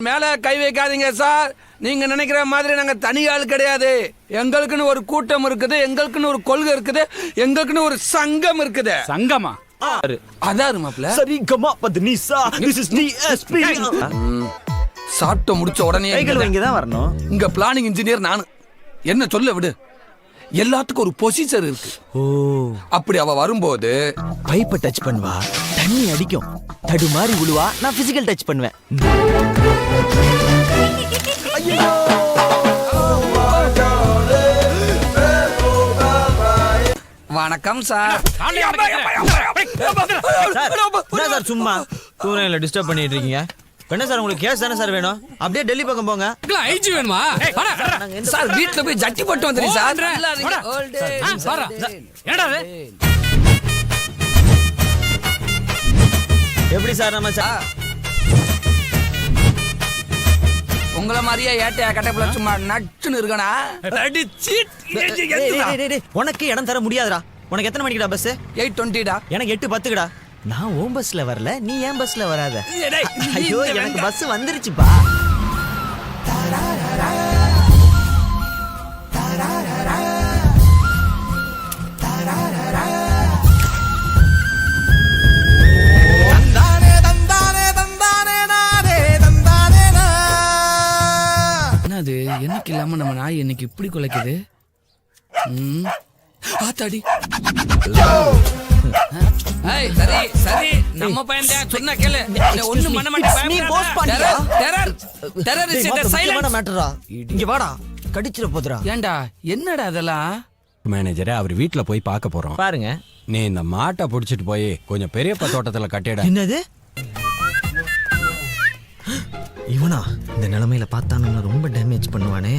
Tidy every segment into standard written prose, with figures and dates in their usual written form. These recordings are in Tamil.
மேல கை வைக்காதீங்க சார். நீங்க நினைக்கிற மாதிரி நாங்க தனி ஆள் கிடையாது. எங்களுக்குன்னு ஒரு கூட்டம் இருக்குது, எங்களுக்குன்னு ஒரு கொள்கை இருக்குது, எங்களுக்குன்னு ஒரு சங்கம் இருக்குது. சங்கமா? அதான் மாப்ள. சரிகமா பத்னிசா. This is DSP. சாப்பிட்டு முடிச்ச உடனே கைகள் இங்க தான் வரணும். இங்க பிளானிங் இன்ஜினியர் நானு. என்ன சொல்ல விடு. எல்லாத்துக்கும் ஒரு பொசிஷன் இருக்கு. ஓ, அப்படி அவ வரும்போது பைப்பை டச் பண்ணுவா, தண்ணி அடிக்கும், தடு மாதிரி விழுவா, நான் பிசிக்கல் டச் பண்ணுவேன். வணக்கம் சார். சார் சும்மா தூரம் டிஸ்டர்ப் பண்ணிட்டு இருக்கீங்க. என்ன சார் உங்களுக்கு கேஸ் தானே சார் வேணும்? அப்படியே டெல்லி பக்கம் போங்க. ஐஜி வேணுமா? சார் வீட்டுல போய் ஜட்டி போட்டு வந்துறீங்க சார். எப்படி சார் நம்ம உங்களை மாதிரியே ஏட்டையா கட்டப்புல சும்மா நச்சுன்னு இருக்கனா? உனக்கு இடம் தர முடியாதுடா. உனக்கு எத்தனை மணிக்குடா பஸ்? 8:20டா. எனக்கு 8:10க்குடா. நான் ஓம் பஸ்ல வரல, நீ ஏன் பஸ்ல வராத? ஐயோ, எனக்கு பஸ் வந்துருச்சுப்பா. என்னது எனக்கு இல்லாம நம்ம நாய் இன்னைக்கு இப்படி குலைக்குது? ஆத்தாடி. சரி சரி, நம்ம பையன் தான் சொன்னா கேளு. ஒண்ணும் பண்ண மாட்டேன். இங்க வாடா, கடிச்சிர போதுடா. ஏண்டா என்னடா அதெல்லாம்? மேனேஜரே, அவர் வீட்டுல போய் பார்க்க போறோம். பாருங்க, நீ இந்த மாட்டை புடிச்சிட்டு போய் கொஞ்சம் பெரியப்ப தோட்டத்துல கட்டிட. என்னது இவனா? இந்த நிலைமையில பார்த்தானுங்க ரொம்ப டேமேஜ் பண்ணுவானே.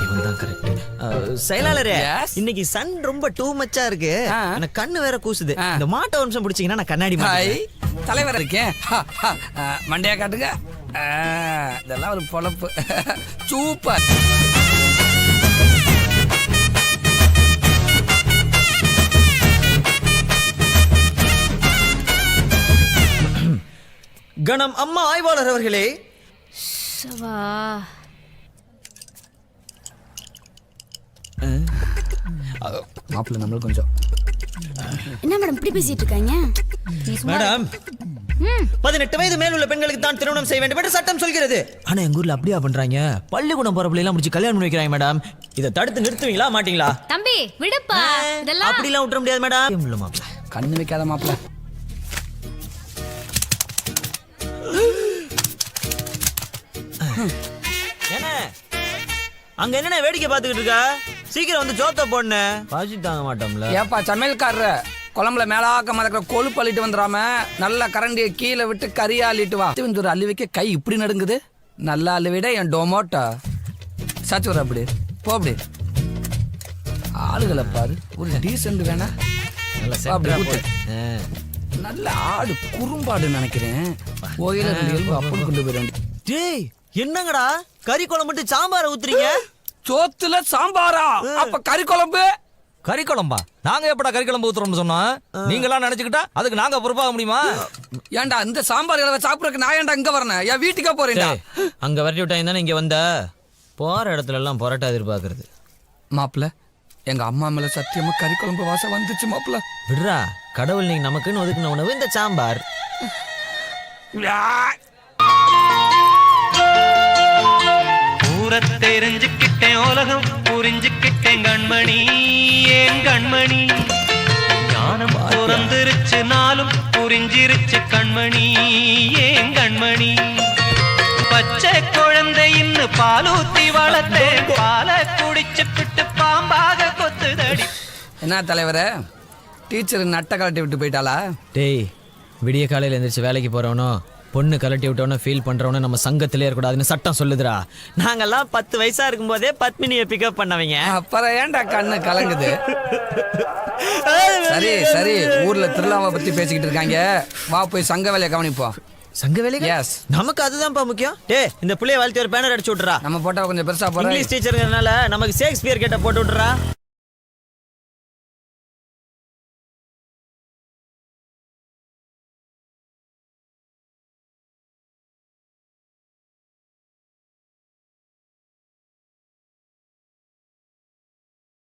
இவன் தான் கரெக்ட். செயலாளரே, இன்னைக்கு சன் ரொம்ப டூ மச்சா இருக்கு. எனக்கு கண்ணு வேற கூசுது. இந்த மாட்டை ஒரு நிமிஷம் பிடிச்சீங்கன்னா நான் கண்ணாடி தலைவர் இருக்கேன். மண்டையா காட்டுங்க. இதெல்லாம் ஒரு பொழப்பு. சூப்பர். கணம் அம்மா ஆய்வாளர் அவர்களே. மாப்பிள்ள நம்மளும் கொஞ்சம். என்ன மேடம் இப்படி பேசிட்டு இருக்காங்க? மேடம், 18 வயது மேல் உள்ள பெண்களுக்கு தான் திருமணம் செய்ய வேண்டும் என்று சட்டம் சொல்கிறது. ஆனா எங்க ஊர்ல அப்படியா பண்றாங்க? பள்ளிக்கூடம் போற பிள்ளை எல்லாம் முடிச்சு கல்யாணம் பண்ணி வைக்கிறாங்க மேடம். இதை தடுத்து நிறுத்துவீங்களா மாட்டீங்களா? தம்பி விடுப்பா, இதெல்லாம் அப்படி எல்லாம் விட்டுற முடியாது மேடம். கண்ணு வைக்காத மாப்பிள்ள. என்ன அங்க என்ன வேடிக்கை பார்த்துக்கிட்டு இருக்கா? சீக்கிரம் வந்து ஜோத்த போடனே. பாசி தாங்க மாட்டோம்ல. ஏப்பா சமையல்காரர், குழம்புல மேலாக்க மதக்கிற கொழுப்பு அள்ளிட்டு வந்துடாம நல்ல கரண்டியை கீழே விட்டு கறியா அள்ளிட்டு வா. ஒரு அள்ளி வைக்க கை இப்படி நடுங்குது. நல்லா அள்ளி விட என் டொமோட்டோ சாச்சு வர. அப்படி போ. அப்படி ஆளுகளை பாரு, ஒரு டீசென்ட் வேணா. நல்ல ஆடு குறும்பாடு நினைக்கிறேன். கோயில அப்படி கொண்டு போயிட. டேய், என்னங்கடா கறி குழம்பு மட்டும் சாம்பார ஊத்துறீங்க? சோத்துல சாம்பாரா? அப்ப கறி குழம்பு? கறி குழம்பா? நாங்க எப்படா கறி குழம்பு ஊத்துறோம்னு சொன்னோம்? நீங்க எல்லாம் நினைச்சுக்கிட்டா அதுக்கு நாங்க பொறுப்பாக முடியுமா? ஏன்டா இந்த சாம்பார் இளவ சாப்பிடறதுக்கு நான் ஏன்டா இங்க வரணும்? என் வீட்டுக்கே போறேன்டா. அங்க வரட்டி விட்டாங்க தானே இங்க வந்த. போற இடத்துல எல்லாம் பொரோட்டா எதிர்பார்க்கறது. மாப்பிள்ள, எங்க அம்மா மேல சத்தியமா கறி குழம்பு வாசம் வந்துச்சு மாப்பிள்ள. விடுறா, கடவுள் நீங்க நமக்குன்னு ஒதுக்குன உணவு இந்த சாம்பார். தெரிஞ்சுக்கிட்டேன், உலகம் புரிஞ்சுக்கிட்டேன் கண்மணி, ஏன் கண்மணி. ஞானம் பிறந்திருச்சு, நாளும் புரிஞ்சிருச்சு கண்மணி, ஏன் கண்மணி. பச்சை குழந்தை இன்னும் பாலூத்தி வளர்த்தேன், பாலை குடிச்சுக்கிட்டு பாம்பாக கொத்துதடி. என்ன தலைவரே, டீச்சர் நட்ட கலட்டி விட்டு போயிட்டாளா? டேய், விடிய காலையில எந்திரிச்சு வேலைக்கு போறவனோ பொண்ணு கலட்டி விட்டவன ஃபீல் பண்றவன நம்ம சங்கத்திலே இருக்கக்கூடாதுன்னு சட்டம் சொல்லுதுடா. நாங்கெல்லாம் 10 வயசா இருக்கும் போதே பத்மினியை பிக்கப் பண்ணவங்க. அப்புறம் ஏன்டா கண்ணு கலங்குது? சரி சரி, ஊர்ல திருவிழாவை பத்தி பேசிக்கிட்டு இருக்காங்க. வா போய் சங்க வேலையை கவனிப்போம். சங்க வேலைக்கு? எஸ், நமக்கு அதுதான்ப்பா முக்கியம். டேய், இந்த புள்ளைய வாழ்த்தி ஒரு பேனர் அடிச்சு விட்டுறா. நம்ம போட்டா கொஞ்சம் பெருசா போறோம். இங்கிலீஷ் டீச்சருங்கிறதுனால நமக்கு ஷேக்ஸ்பியர் கேட்ட போட்டு விட்டுறா.